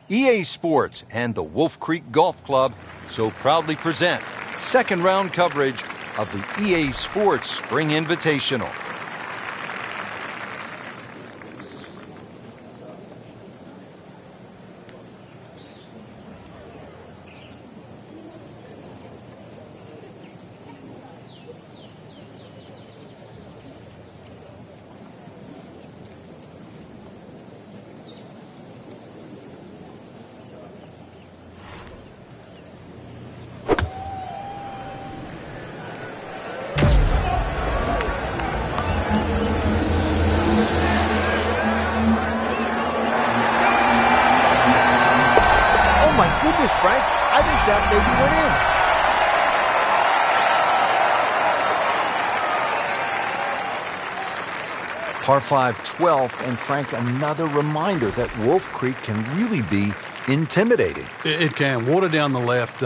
EA Sports and the Wolf Creek Golf Club so proudly present second round coverage of the EA Sports Spring Invitational. Goodness, Frank, I think that maybe went in. Par 5, 12th, and Frank, another reminder that Wolf Creek can really be intimidating. It can. Water down the left,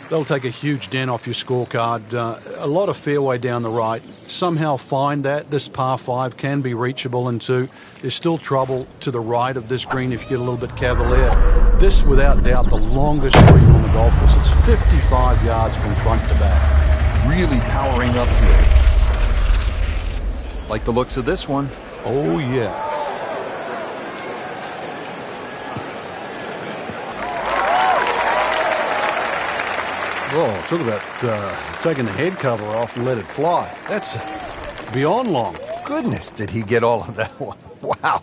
they'll take a huge dent off your scorecard. A lot of fairway down the right. Somehow find that. This par 5 can be reachable, and two, there's still trouble to the right of this green if you get a little bit cavalier. This, without doubt, the longest green on the golf course. It's 55 yards from front to back. Really powering up here. Like the looks of this one. Oh, yeah. Oh, talk about taking the head cover off and let it fly. That's beyond long. Goodness, did he get all of that one? Wow.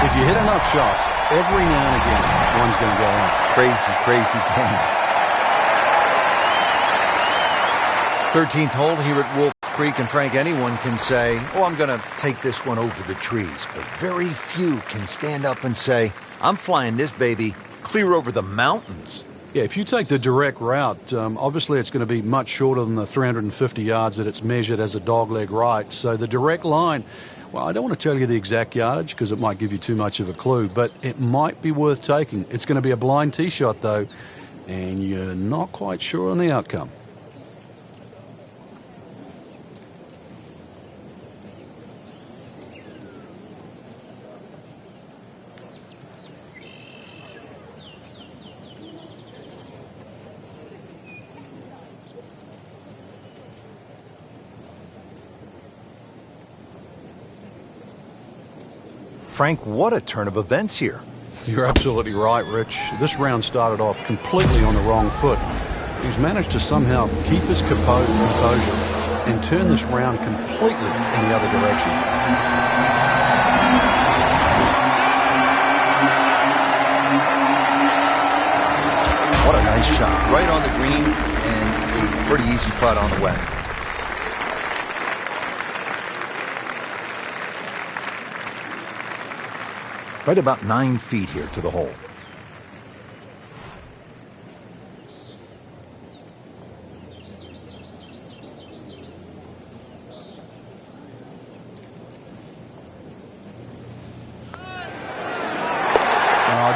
If you hit enough shots, every now and again, one's going to go in. Crazy, crazy game. 13th hole here at Wolf Creek, and Frank, anyone can say, oh, I'm going to take this one over the trees. But very few can stand up and say, I'm flying this baby clear over the mountains. Yeah, if you take the direct route, obviously it's going to be much shorter than the 350 yards that it's measured as a dogleg right. So the direct line, well, I don't want to tell you the exact yardage because it might give you too much of a clue, but it might be worth taking. It's going to be a blind tee shot, though, and you're not quite sure on the outcome. Frank, what a turn of events here. You're absolutely right, Rich. This round started off completely on the wrong foot. He's managed to somehow keep his composure and turn this round completely in the other direction. What a nice shot. Right on the green and a pretty easy putt on the way. Right about 9 feet here to the hole.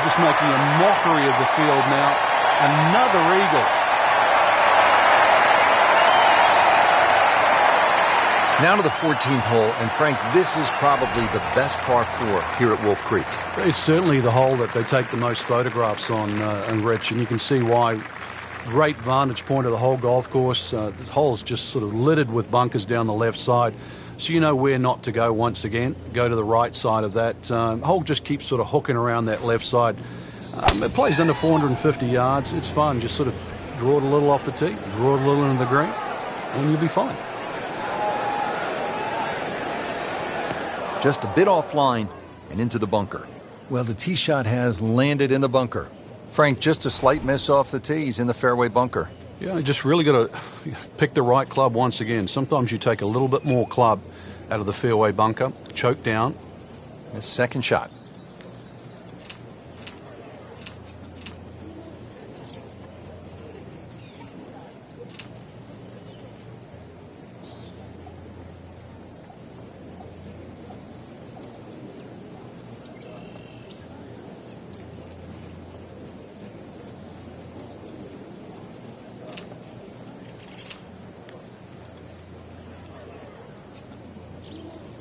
Just making a mockery of the field now. Another eagle. Now to the 14th hole, and Frank, this is probably the best par 4 here at Wolf Creek. It's certainly the hole that they take the most photographs on, and Rich, and you can see why. Great vantage point of the whole golf course. The hole's just sort of littered with bunkers down the left side, so you know where not to go once again. Go to the right side of that. Hole just keeps sort of hooking around that left side. It plays under 450 yards. It's fun. Just sort of draw it a little off the tee, draw it a little into the green, and you'll be fine. Just a bit offline and into the bunker. Well, the tee shot has landed in the bunker. Frank, just a slight miss off the tee. He's in the fairway bunker. Yeah, you just really got to pick the right club once again. Sometimes you take a little bit more club out of the fairway bunker, choke down. His second shot.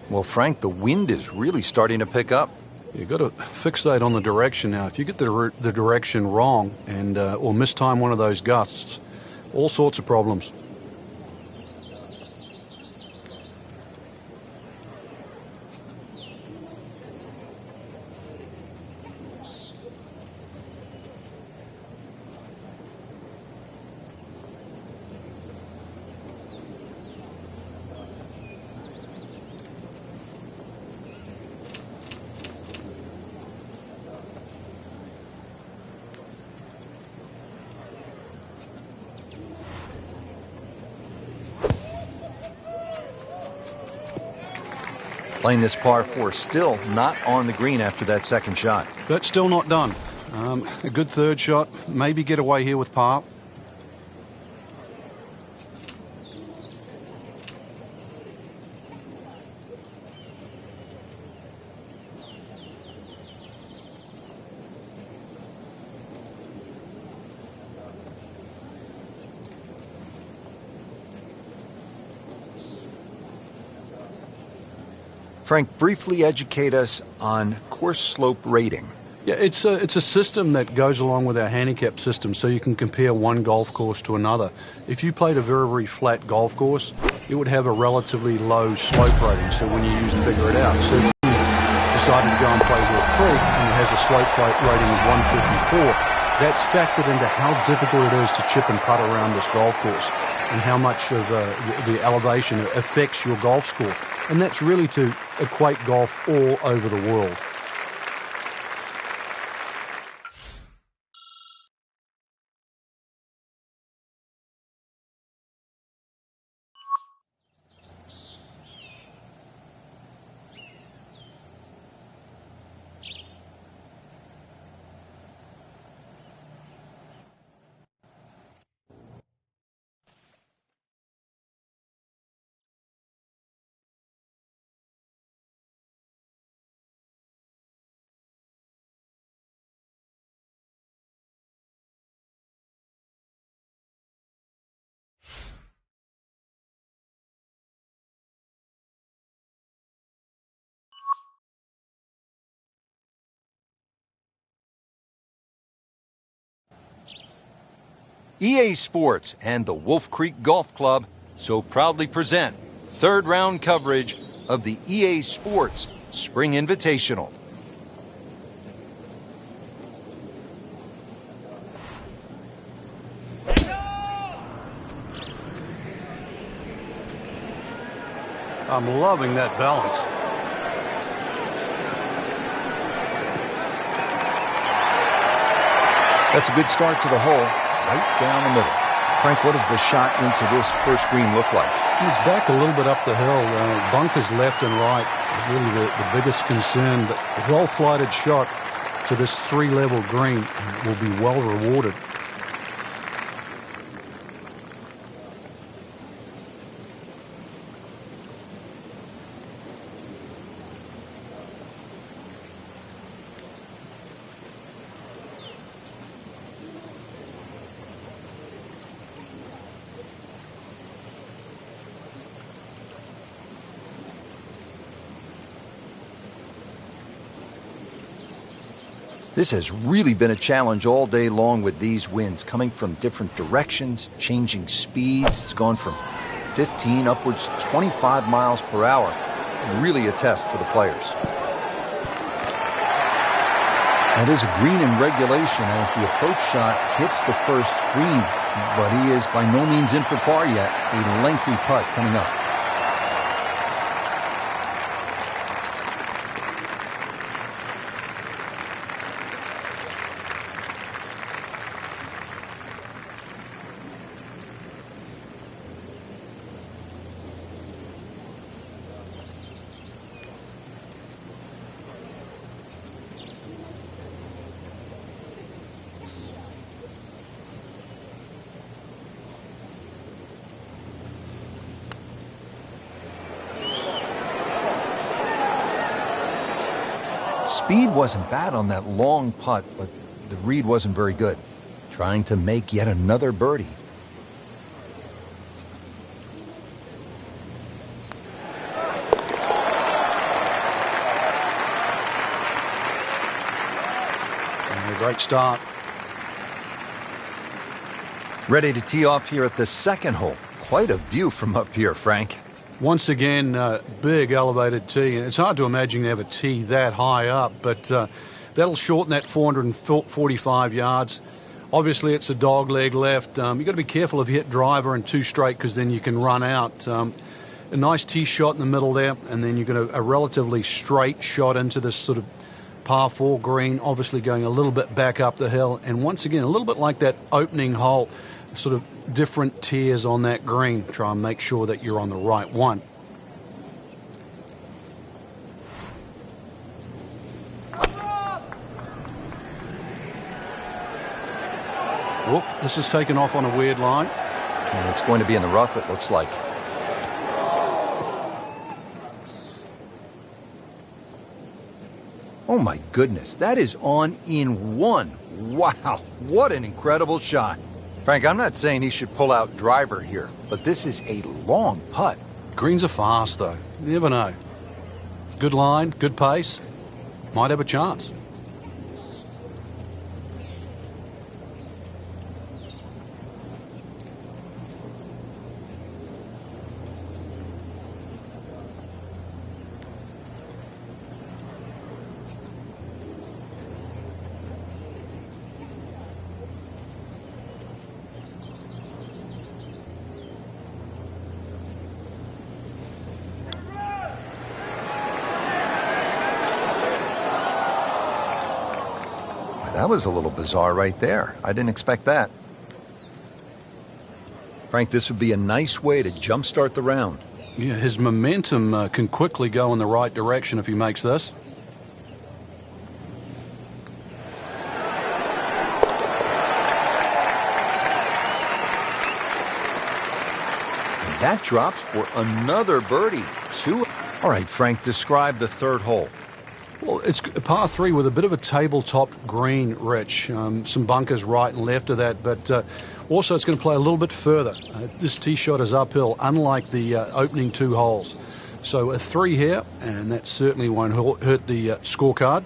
Well, Frank, the wind is really starting to pick up. You've got to fixate on the direction now. If you get the direction wrong and or mistime one of those gusts, all sorts of problems. Playing this par 4, still not on the green after that second shot. That's still not done. A good third shot, maybe get away here with par. Frank, briefly educate us on course slope rating. Yeah, it's a system that goes along with our handicap system, so you can compare one golf course to another. If you played a very, very flat golf course, it would have a relatively low slope rating, so when you use to figure it out. So if you decided to go and play Wolf Creek and it has a slope rating of 154, that's factored into how difficult it is to chip and putt around this golf course and how much of the elevation affects your golf score. And that's really to equate golf all over the world. EA Sports and the Wolf Creek Golf Club so proudly present third round coverage of the EA Sports Spring Invitational. I'm loving that balance. That's a good start to the hole, right down the middle. Frank, what does the shot into this first green look like? It's back a little bit up the hill. Bunkers left and right, really the biggest concern. But a well-flighted shot to this three-level green will be well rewarded. This has really been a challenge all day long with these winds coming from different directions, changing speeds. It's gone from 15 upwards to 25 miles per hour. Really a test for the players. That is a green in regulation as the approach shot hits the first green, but he is by no means in for par yet. A lengthy putt coming up. speed wasn't bad on that long putt, but the read wasn't very good. Trying to make yet another birdie. And a great start. Ready to tee off here at the second hole. Quite a view from up here, Frank. Once again, big elevated tee. And it's hard to imagine you have a tee that high up, but that'll shorten that 445 yards. Obviously, it's a dog leg left. You've got to be careful if you hit driver and two straight, because then you can run out. A nice tee shot in the middle there, and then you've got a relatively straight shot into this sort of par 4 green, obviously going a little bit back up the hill. And once again, a little bit like that opening hole, sort of different tiers on that green. Try and make sure that you're on the right one. Whoop, this is taken off on a weird line. And it's going to be in the rough, it looks like. Oh my goodness, that is on in one. Wow, what an incredible shot. Frank, I'm not saying he should pull out driver here, but this is a long putt. Greens are fast, though. You never know. Good line, good pace. Might have a chance. That was a little bizarre right there. I didn't expect that. Frank, this would be a nice way to jumpstart the round. Yeah, his momentum can quickly go in the right direction if he makes this. And that drops for another birdie. Two. All right, Frank, describe the third hole. Well, it's a par 3 with a bit of a tabletop green, Rich. Some bunkers right and left of that, but also it's going to play a little bit further. This tee shot is uphill, unlike the opening 2 holes. So a 3 here, and that certainly won't hurt the scorecard.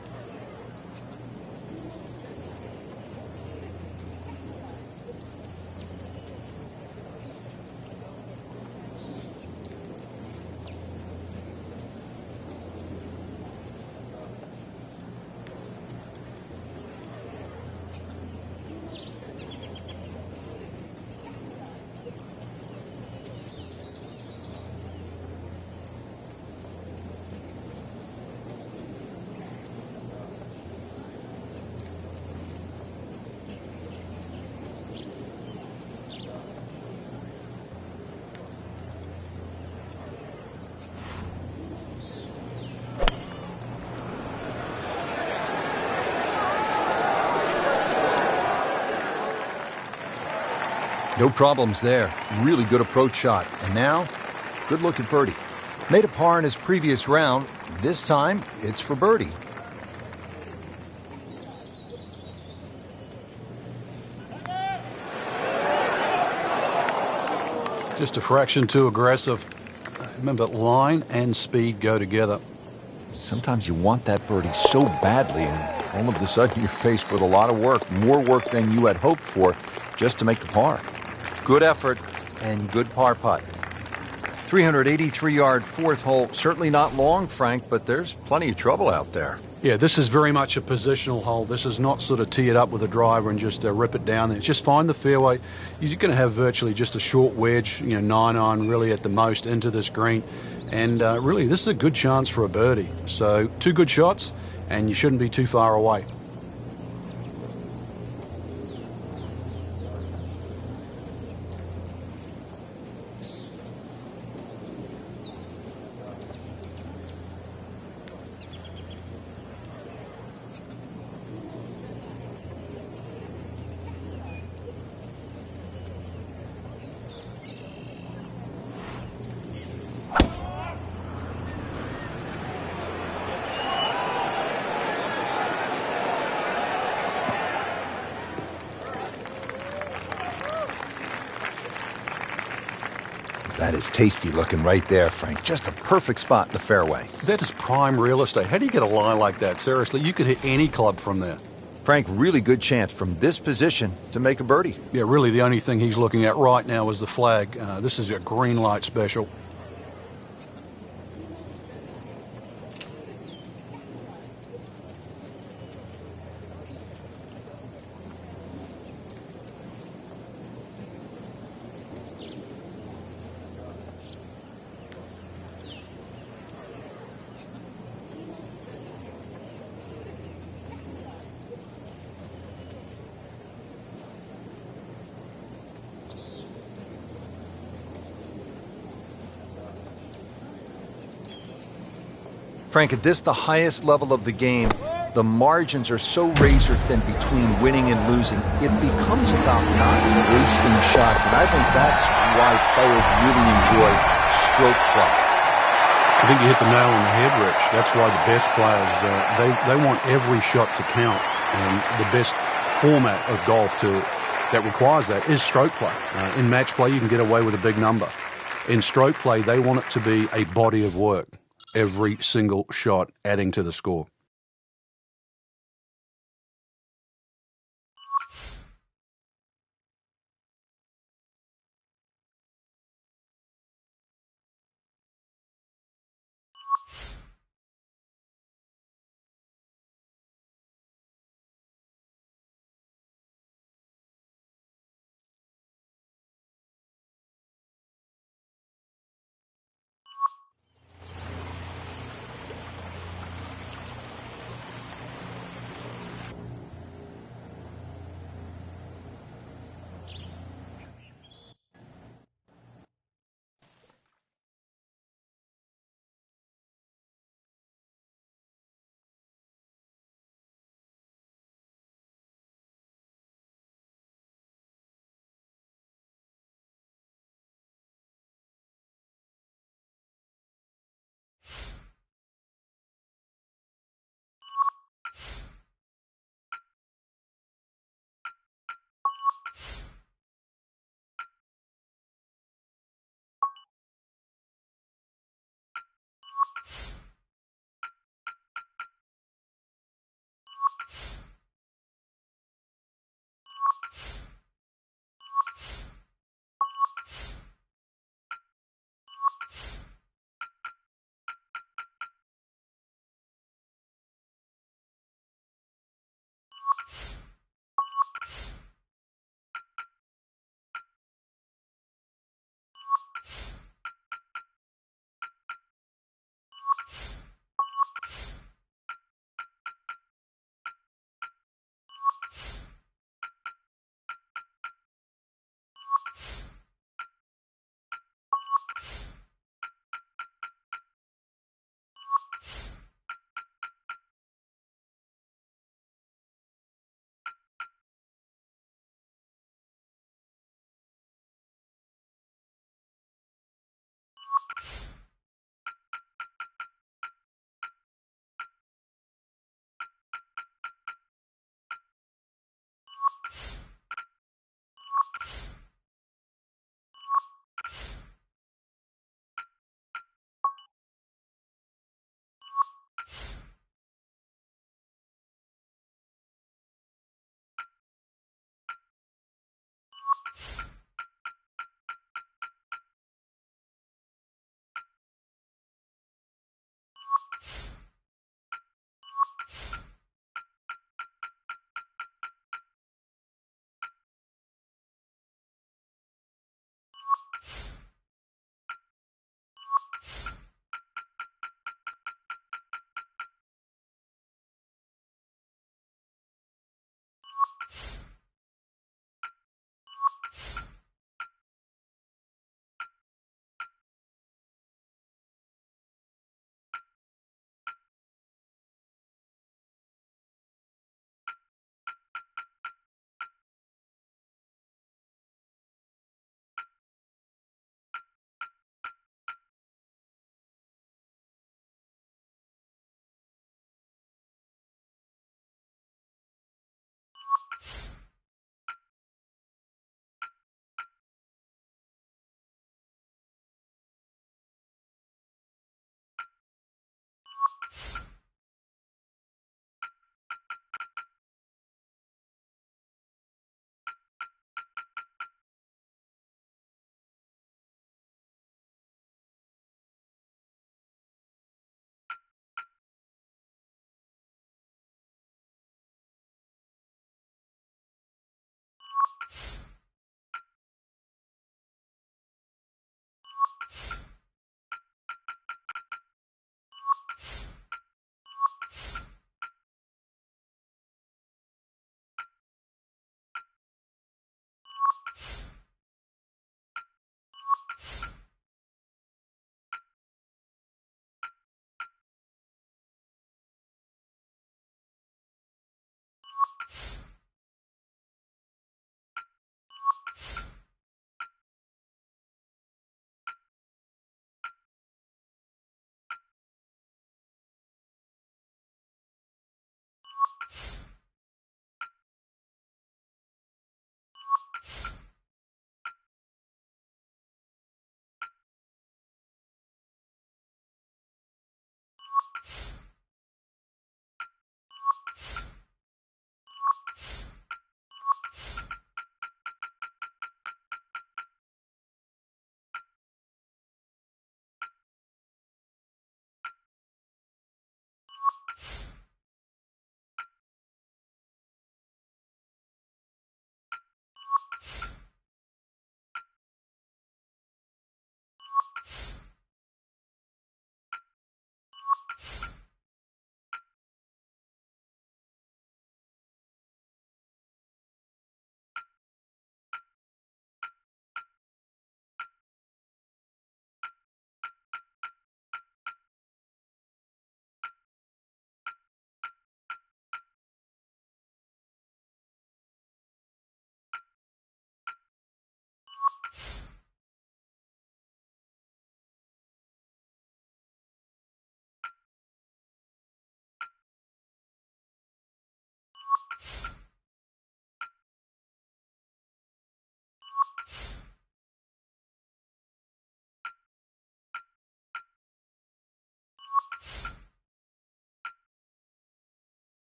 No problems there. Really good approach shot. And now, good look at birdie. Made a par in his previous round. This time, it's for birdie. Just a fraction too aggressive. Remember, line and speed go together. Sometimes you want that birdie so badly, and all of a sudden you're faced with a lot of work, more work than you had hoped for, just to make the par. Good effort and good par putt. 383-yard fourth hole. Certainly not long, Frank, but there's plenty of trouble out there. Yeah, this is very much a positional hole. This is not sort of tee it up with a driver and just rip it down there. Just find the fairway. You're going to have virtually just a short wedge, 9-iron really at the most into this green. And really, this is a good chance for a birdie. So 2 good shots, and you shouldn't be too far away. That is tasty looking right there, Frank. Just a perfect spot in the fairway. That is prime real estate. How do you get a lie like that? Seriously, you could hit any club from there. Frank, really good chance from this position to make a birdie. Yeah, really the only thing he's looking at right now is the flag. This is a green light special. Frank, at this, the highest level of the game, the margins are so razor thin between winning and losing, it becomes about not wasting shots. And I think that's why players really enjoy stroke play. I think you hit the nail on the head, Rich. That's why the best players, they want every shot to count. And the best format of golf that requires that is stroke play. In match play, you can get away with a big number. In stroke play, they want it to be a body of work. Every single shot adding to the score.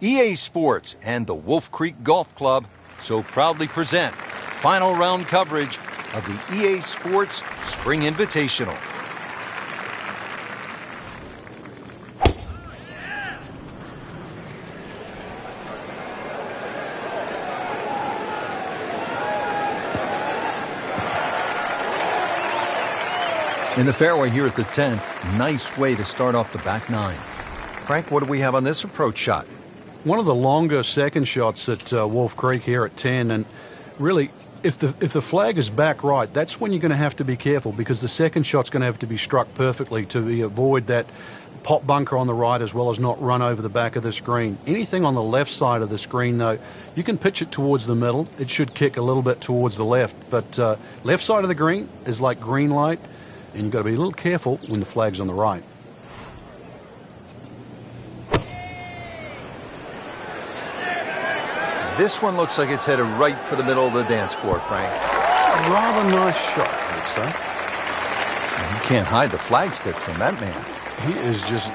EA Sports and the Wolf Creek Golf Club so proudly present final round coverage of the EA Sports Spring Invitational. In the fairway here at the 10th, nice way to start off the back nine. Frank, what do we have on this approach shot? One of the longer second shots at Wolf Creek here at 10, and really, if the flag is back right, that's when you're going to have to be careful, because the second shot's going to have to be struck perfectly to avoid that pop bunker on the right, as well as not run over the back of the screen. Anything on the left side of the screen, though, you can pitch it towards the middle. It should kick a little bit towards the left, but left side of the green is like green light, and you've got to be a little careful when the flag's on the right. This one looks like it's headed right for the middle of the dance floor, Frank. A rather nice shot, I would say. You can't hide the flagstick from that man. He is just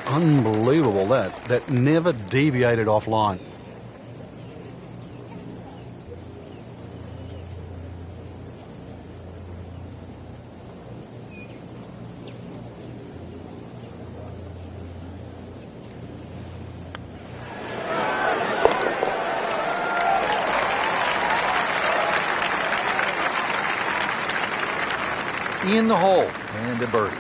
unbelievable. That never deviated offline. In the hole, and a birdie.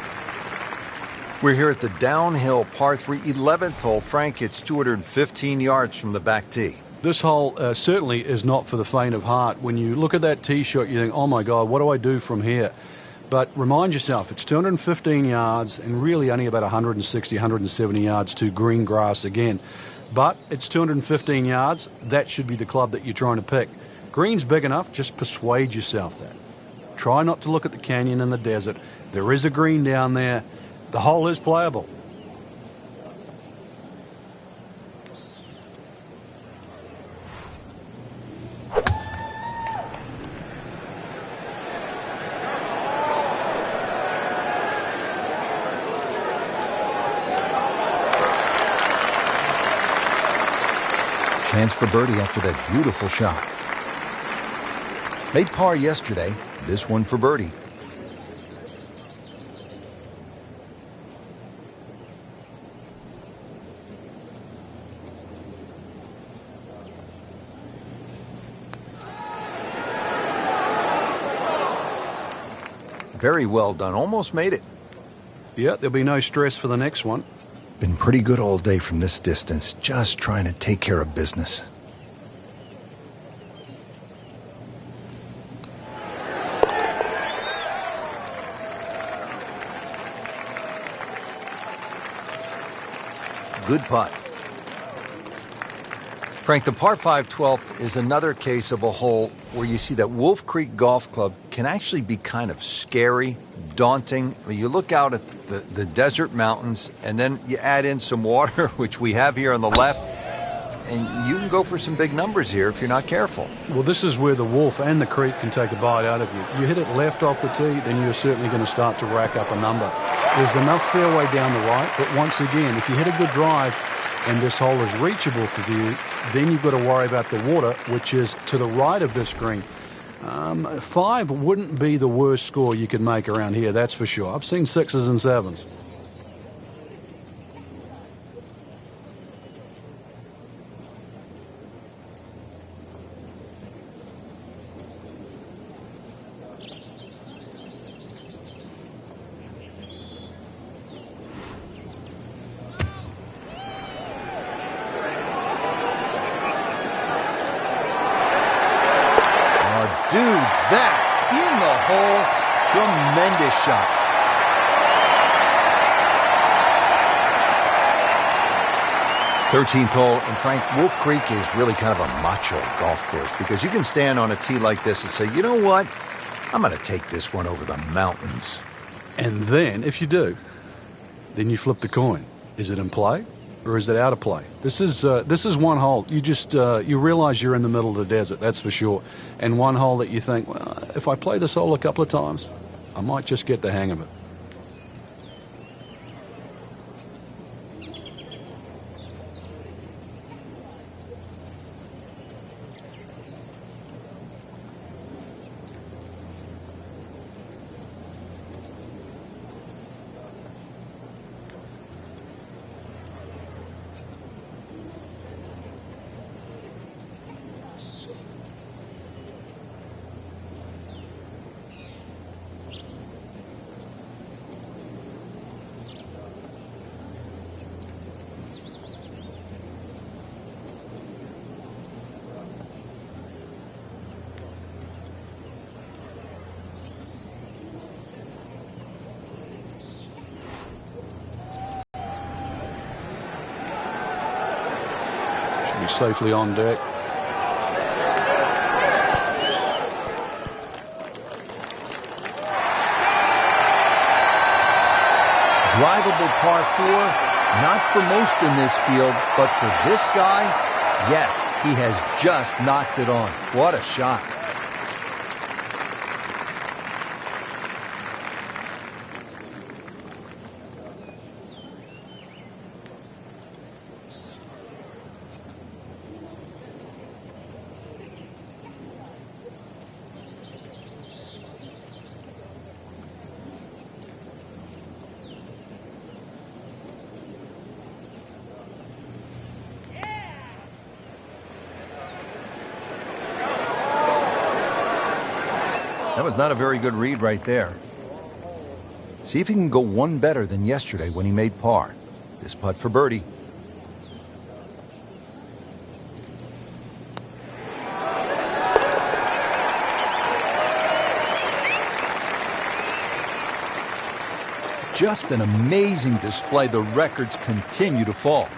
We're here at the downhill par 3 11th hole. Frank, it's 215 yards from the back tee. This hole certainly is not for the faint of heart. When you look at that tee shot, you think, oh my God, what do I do from here? But remind yourself, it's 215 yards and really only about 160, 170 yards to green grass again. But it's 215 yards. That should be the club that you're trying to pick. Green's big enough, just persuade yourself that. Try not to look at the canyon and the desert. There is a green down there. The hole is playable. Chance for birdie after that beautiful shot. Made par yesterday. This one for birdie. Very well done. Almost made it. Yeah, there'll be no stress for the next one. Been pretty good all day from this distance, just trying to take care of business. Good putt. Frank, the par 5 12th is another case of a hole where you see that Wolf Creek Golf Club can actually be kind of scary, daunting. You look out at the desert mountains, and then you add in some water, which we have here on the left, and you can go for some big numbers here if you're not careful. Well, this is where the Wolf and the Creek can take a bite out of you. You hit it left off the tee, then you're certainly going to start to rack up a number. There's enough fairway down the right, but once again, if you hit a good drive and this hole is reachable for you, then you've got to worry about the water, which is to the right of this green. 5 wouldn't be the worst score you could make around here, that's for sure. I've seen 6s and 7s. Dude, that in the hole, tremendous shot. th hole, and Frank, Wolf Creek is really kind of a macho golf course because you can stand on a tee like this and say, you know what, I'm going to take this one over the mountains. And then, if you do, then you flip the coin. Is it in play or is it out of play? This is one hole. You just you realize you're in the middle of the desert, that's for sure. And one hole that you think, well, if I play this hole a couple of times, I might just get the hang of it. he's safely on deck. Drivable par 4, not for most in this field, but for this guy, yes, he has just knocked it on. What a shot. That was not a very good read right there. See if he can go one better than yesterday when he made par. This putt for birdie. Just an amazing display. The records continue to fall.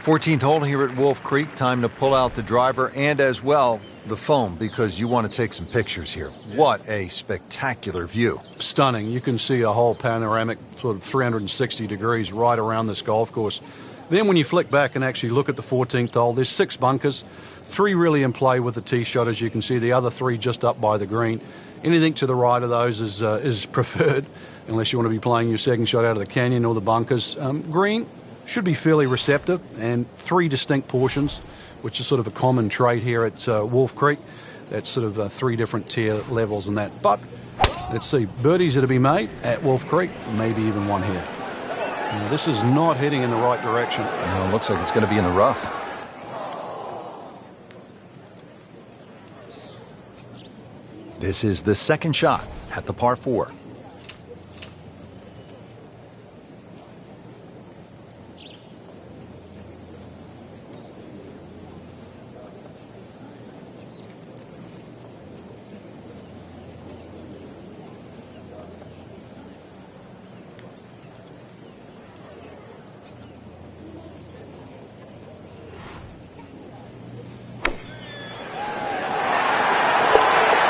14th hole here at Wolf Creek. Time to pull out the driver and as well the phone, because you want to take some pictures here. What a spectacular view. Stunning. You can see a whole panoramic sort of 360 degrees right around this golf course. Then when you flick back and actually look at the 14th hole, there's 6 bunkers, 3 really in play with the tee shot, as you can see, the other 3 just up by the green. Anything to the right of those is preferred, unless you want to be playing your second shot out of the canyon or the bunkers. Green should be fairly receptive, and 3 distinct portions, which is sort of a common trait here at Wolf Creek. That's sort of 3 different tier levels and that. But let's see, birdies are to be made at Wolf Creek, maybe even one here. Now, this is not heading in the right direction. It looks like it's going to be in the rough. This is the second shot at the par 4.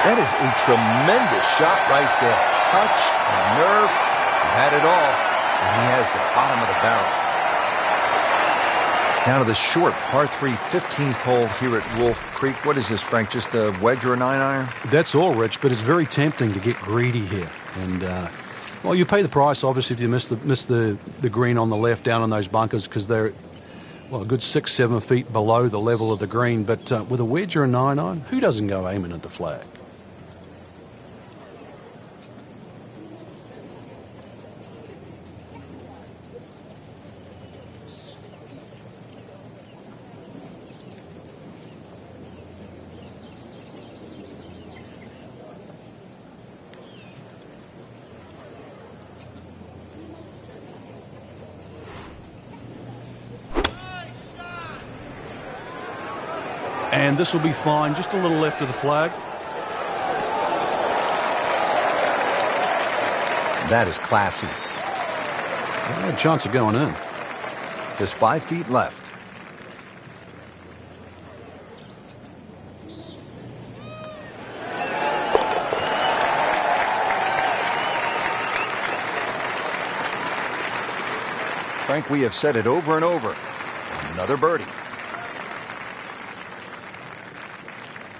That is a tremendous shot right there. Touch and nerve. He had it all, and he has the bottom of the barrel. Now to the short par 3 15th hole here at Wolf Creek. What is this, Frank? Just a wedge or a 9-iron? That's all, Rich, but it's very tempting to get greedy here. And, well, you pay the price, obviously, if you miss the green on the left down on those bunkers, because they're, well, a good 6-7 feet below the level of the green. But with a wedge or a 9-iron, who doesn't go aiming at the flag? And this will be fine, just a little left of the flag. That is classy. Well, a chance of going in. Just 5 feet left. Frank, we have said it over and over. Another birdie.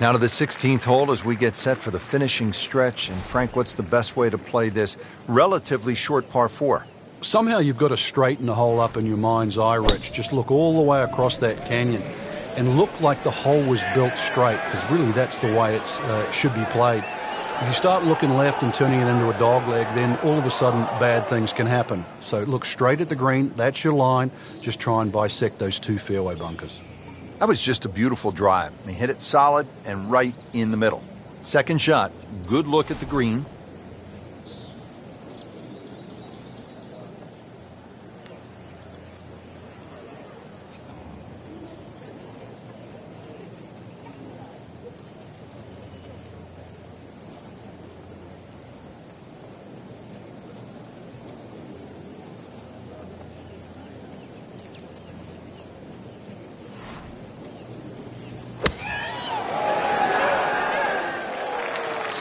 Now to the 16th hole as we get set for the finishing stretch. And Frank, what's the best way to play this relatively short par 4? Somehow you've got to straighten the hole up in your mind's eye, Rich. Just look all the way across that canyon and look like the hole was built straight, because really that's the way it should be played. If you start looking left and turning it into a dog leg, then all of a sudden bad things can happen. So look straight at the green. That's your line. Just try and bisect those 2 fairway bunkers. That was just a beautiful drive. He hit it solid and right in the middle. Second shot, good look at the green.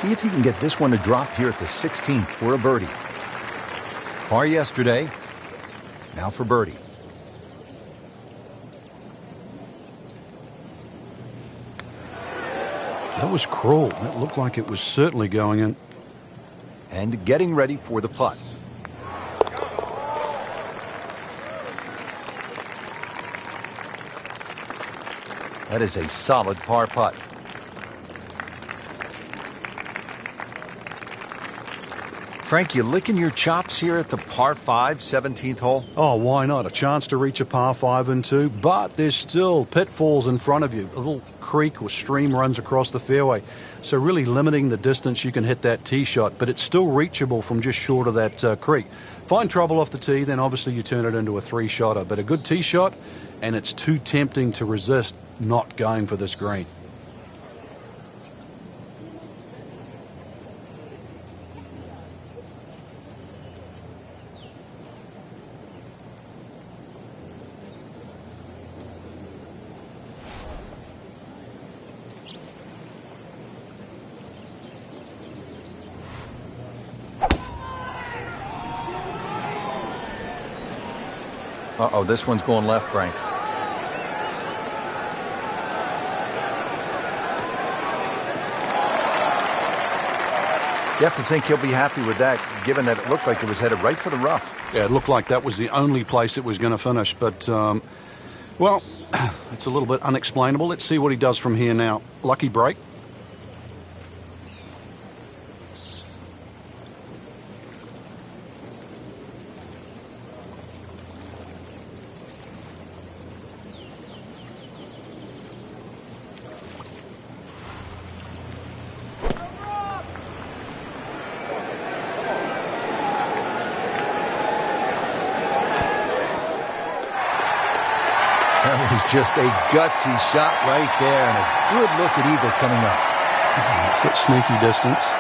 see if he can get this one to drop here at the 16th for a birdie. Par yesterday, now for birdie. That was cruel. That looked like it was certainly going in. And getting ready for the putt. That is a solid par putt. Frank, you licking your chops here at the par 5, 17th hole? Oh, why not? A chance to reach a par 5 and 2, but there's still pitfalls in front of you. A little creek or stream runs across the fairway, so really limiting the distance you can hit that tee shot, but it's still reachable from just short of that creek. Find trouble off the tee, then obviously you turn it into a 3-shotter, but a good tee shot, and it's too tempting to resist not going for this green. Uh-oh, this one's going left, Frank. You have to think he'll be happy with that, given that it looked like it was headed right for the rough. Yeah, it looked like that was the only place it was going to finish, but, well, it's a little bit unexplainable. Let's see what he does from here now. Lucky break. That was just a gutsy shot right there, and a good look at eagle coming up. It's that sneaky distance.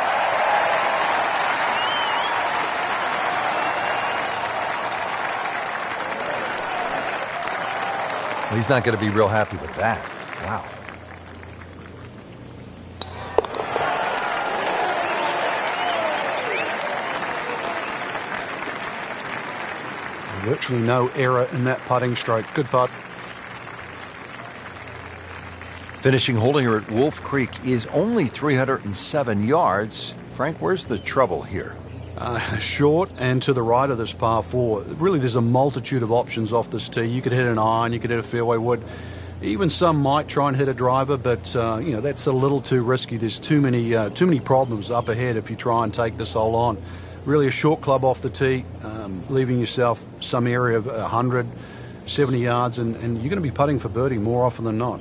Well, he's not going to be real happy with that. Wow. Virtually no error in that putting stroke. Good putt. Finishing hole here at Wolf Creek is only 307 yards. Frank, where's the trouble here? Short and to the right of this par 4. Really, there's a multitude of options off this tee. You could hit an iron, you could hit a fairway wood. Even some might try and hit a driver, but that's a little too risky. There's too many problems up ahead if you try and take this hole on. Really, a short club off the tee, leaving yourself some area of 170 yards, and you're going to be putting for birdie more often than not.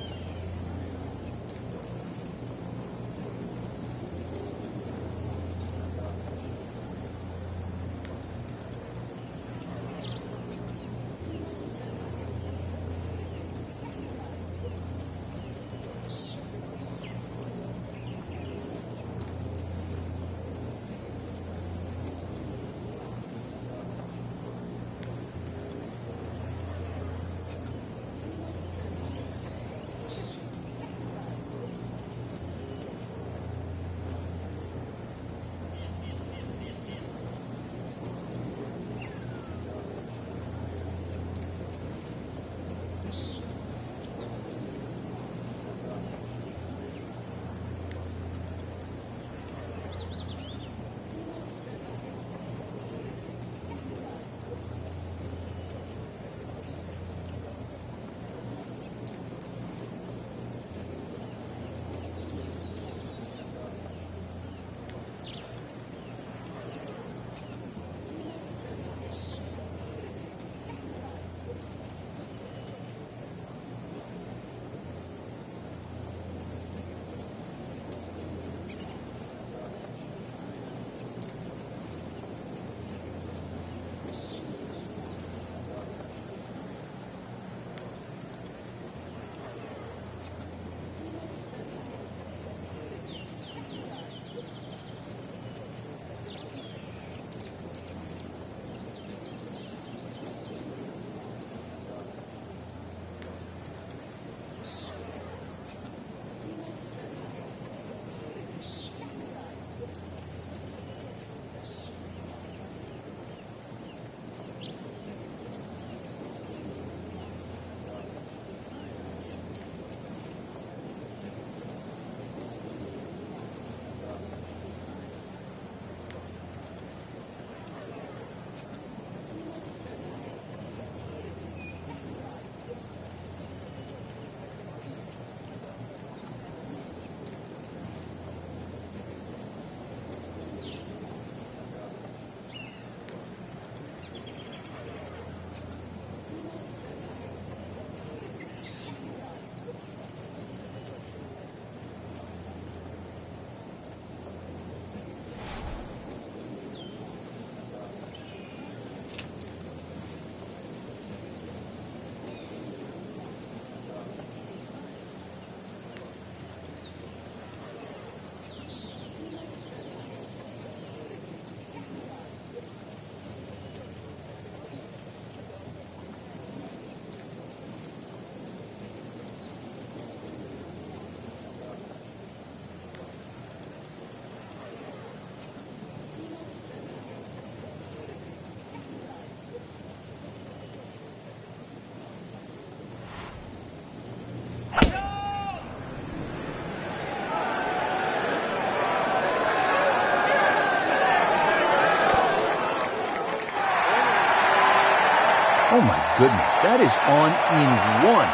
Oh my goodness, that is on in one.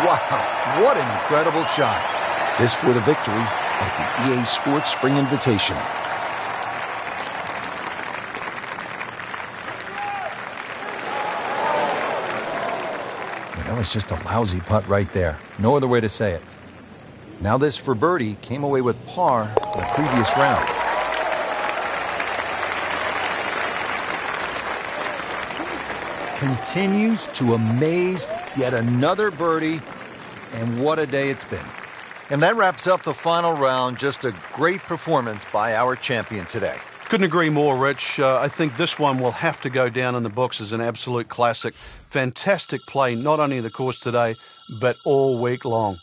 Wow, what an incredible shot. This for the victory at the EA Sports Spring Invitational. That was just a lousy putt right there. No other way to say it. Now this for birdie came away with par in the previous round. Continues to amaze, yet another birdie, and what a day it's been. And that wraps up the final round. Just a great performance by our champion today. Couldn't agree more, Rich. I think this one will have to go down in the books as an absolute classic. Fantastic play, not only in the course today, but all week long.